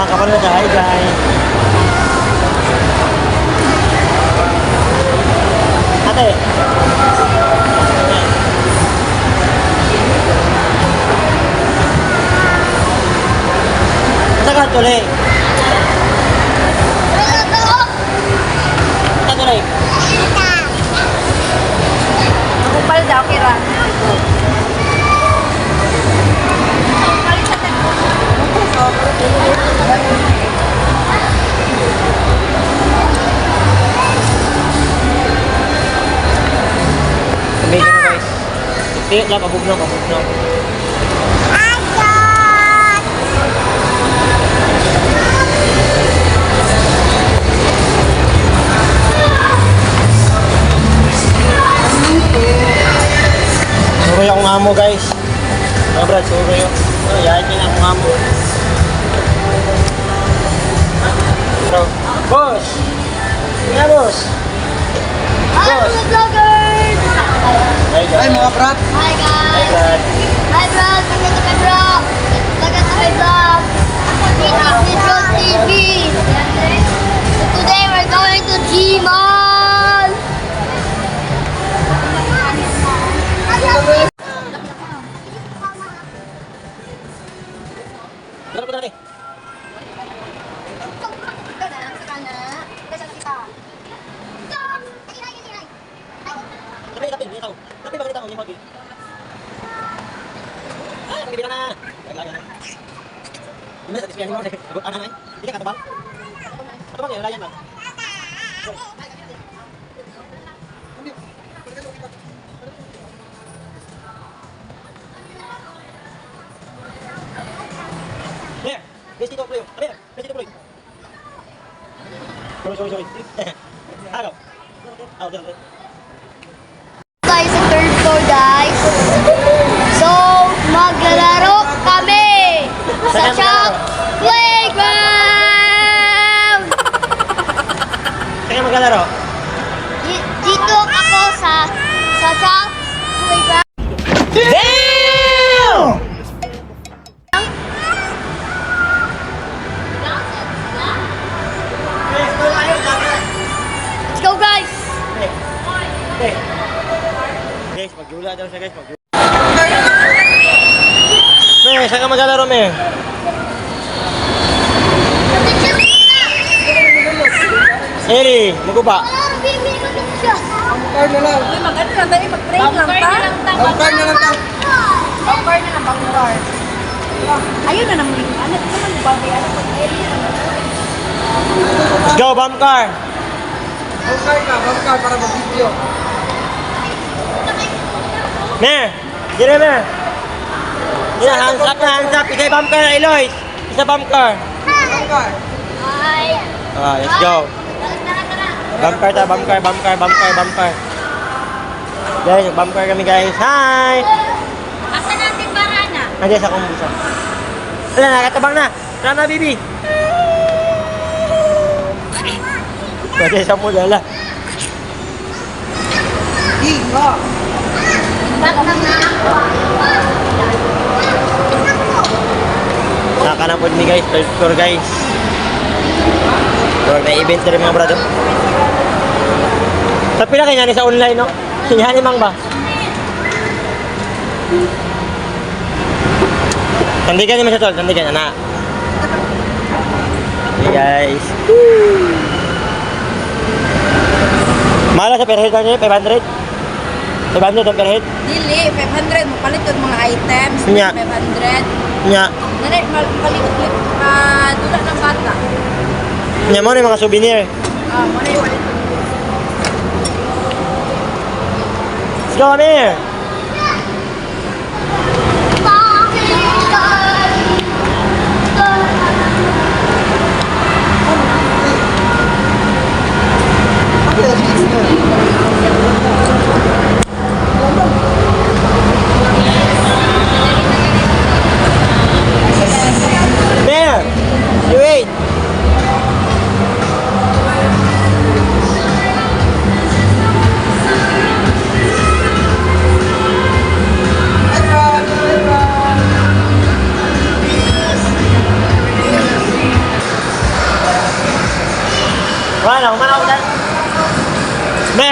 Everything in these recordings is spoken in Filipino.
kapal na siya. Hi guys. Ate. Saka tuloy. Saka tuloy. Ako pala daw, Kira. Amazing na guys. Tiyo lang, pabugnaw. Suruy akong amo guys. Mga brad, suruy ako. Yahin niya akong amo. So, boss! Nga boss! Hi, mga vloggers! Hi guys. Ay mga brat! Hi, Hi guys! brad. Hi, vlog! Welcome to my vlog! Welcome to my vlog! Video TV! So today we're going to G-Mall! Tara po natin. Kapit, itaw. Kapit, bakit itaw? Yung mag-i. Ah, magbibilang na. Laglagan na. Hindi na, satisfiyan mo. Ano na eh? Hindi ka katabang? Katabang yun, layan ba? There! Guys, dito, Pleo. There! Guys, dito, Pleo. Sorry. Agaw. Oh, there. Guys, sa third floor, guys. So, maglalaro kami sa Shop Playground! Kaya maglalaro. Dito ako sa Shop Playground. Damn! Let's go, guys! Guys, magjula daw siya guys, magjula. Me, saan ka maglalaro, me? Eri, maguba. Bangkar na lang! Mag-ano lang tayo, mag-break lang ta? Bangkar na lang ta! Bangkar na lang, bangkar. Ayun na naman yung anak. Ito naman yung bagay. Ano pag Let's go, Bamkar! Bangkar para mag-video! Me, dire me. Yan, hands up. Isa Bamkar na Eloy. Isa Bamkar. Bangkar! Hi! Ah, let's go. Bamkar. Guys, Bamkar kami guys. Hi! Asa natin barana? Nandiyan sa kumbusa. Wala, nakatabang na. Tara na, bibi. Pwede sa mula, la. Iha! Nakakanapod mi guys, third floor guys. Huwag na event na rin mga brado. Tapi na kanya ni sa online, no? Yan ni Mang ba? Tandigan naman siya tol, tandigan, anak. Hey guys. Mahal sa per head niya, 500? 500 ang per head? Dili, 500 mapalit yung mga items. Nya. 500. Nya, Dali, mapalit dula ng bata. nya mo na yung mga souvenir. Muna yung palit. Let's go, Amir! There! You wait!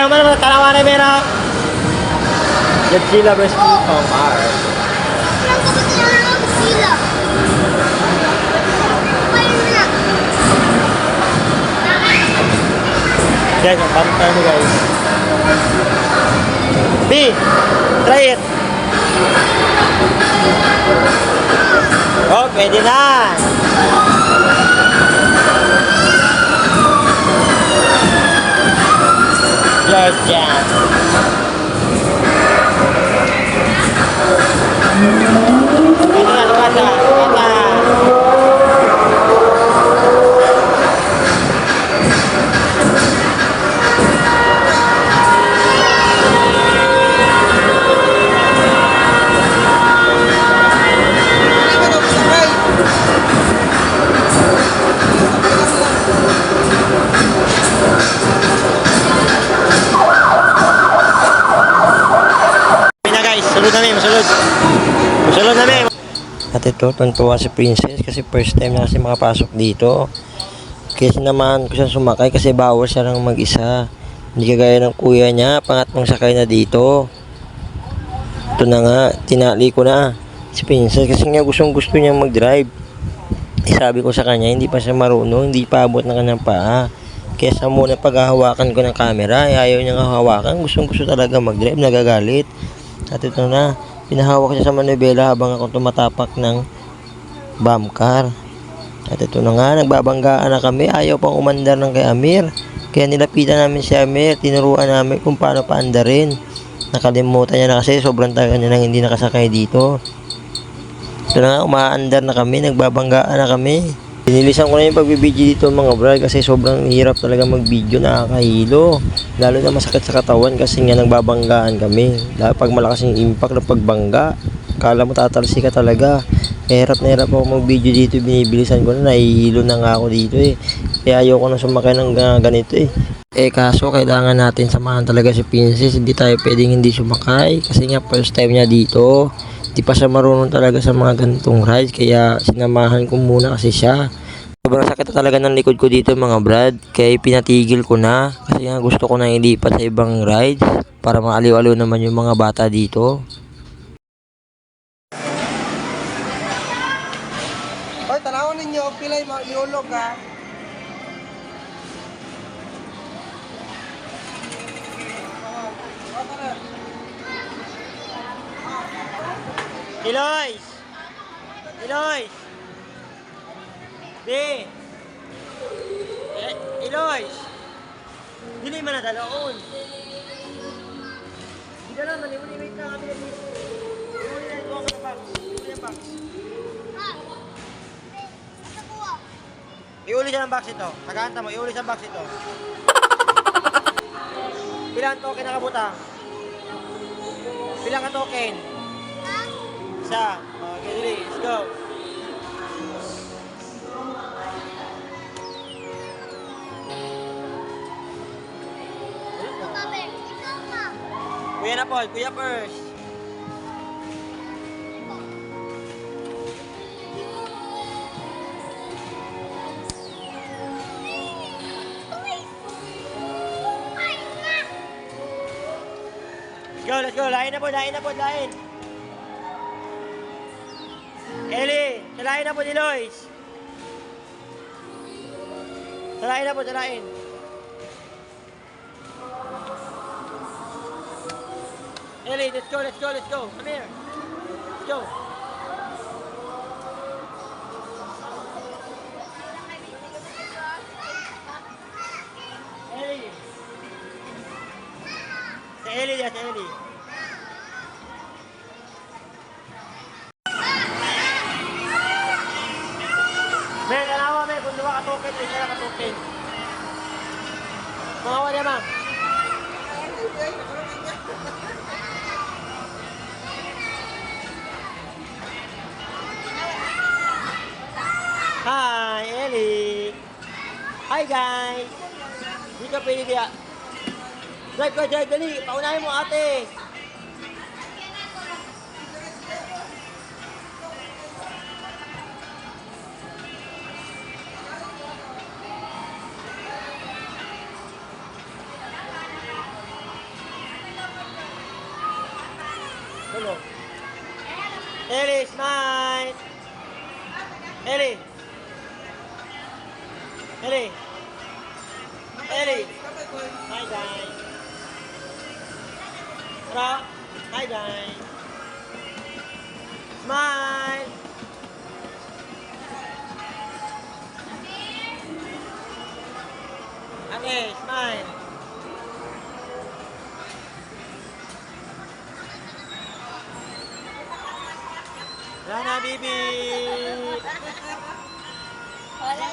mana tanawan meron. Godzilla vs. King Kong. Yang kebetulan aku sila. Banyak. Guys, ang bantay mo guys. B, try it. Oh, pwede na. Yes, yeah. Pwede na, lumat na. Lumat na. Hindi ka daw sakay. Pwede na guys, sulod namin, masulod. Masulod namin. At ito, tuntua si Princess kasi first time na kasi makapasok dito. Kasi naman ko siya sumakay kasi bawal siya lang mag-isa. Hindi kagaya ng kuya niya, pangatlong sakay na dito. Ito na nga, tinali ko na si Princess kasi nga gustong gusto niya mag-drive. Sabi ko sa kanya, hindi pa siya marunong, hindi pa abot ng kanyang paa. Kaya sa muna paghahawakan ko ng camera, ayaw niya nga hawakan, gustong gusto talaga mag-drive, nagagalit. At ito na, pinahawak siya sa manubela habang ako tumatapak ng bomb car. At ito na nga, nagbabanggaan na kami, ayaw pang umandar ng kay Amir. Kaya nilapitan namin si Amir, tinuruan namin kung paano paandarin. Nakalimutan niya na kasi sobrang tagal niya nang hindi nakasakay dito. Ito na nga, umaandar na kami, nagbabanggaan na kami. Pinilisan ko na yung pagbibideo dito mga brad kasi sobrang hirap talaga mag-video, nakakahilo. Lalo na masakit sa katawan kasi nga nagbabanggaan kami. Lalo pag malakas yung impact na pagbangga, kala mo tatalsi ka talaga. Hirap na hirap ako mag-video dito, binibilisan ko na, nahihilo na nga ako dito eh. Kaya ayoko na sumakay ng ganito eh. Kaso kailangan natin samahan talaga si Princess, hindi tayo pwedeng hindi sumakay kasi nga first time niya dito. Di pa siya marunong talaga sa mga ganitong rides kaya sinamahan ko muna kasi siya. Sobrang sakit talaga ng likod ko dito mga brad kaya pinatigil ko na kasi nga gusto ko na ilipat sa ibang rides para maaliw-aliw naman yung mga bata dito. Oy, tanawon ninyo, pilay maulog ha. Eloise! Eloise! B! Eloise! Dili man na dalaon. Di na naman, wait na kami na dito. Iuli na ito ako ng box. Iuli ang box. Iuli siya ng box ito. Tagahanta mo, iuli siya ng box ito. Bilang token nakabutang? Bilang ka token? Isa. Okay, dili. Let's go. Kuya na po, kuya first. Let's go. Lain na po, lain. Eli, salain na po ni Lois. Salain na po, salain. Eli, let's go. Come here. Let's go. Eli. Si Eli. Men, alawa men, kung dua ka token, isa na ka token. Mga wala ma'am. Hi, Ellie. Hi guys. Hindi ka pwede diya. Drive, dali. Paunahin mo ate. Ellie, smile! Ellie! Ellie! Ellie! Sabay ko. Hi, guys! Tara! Hi, guys! Smile! Ate, smile! Rana, bibi! Wala.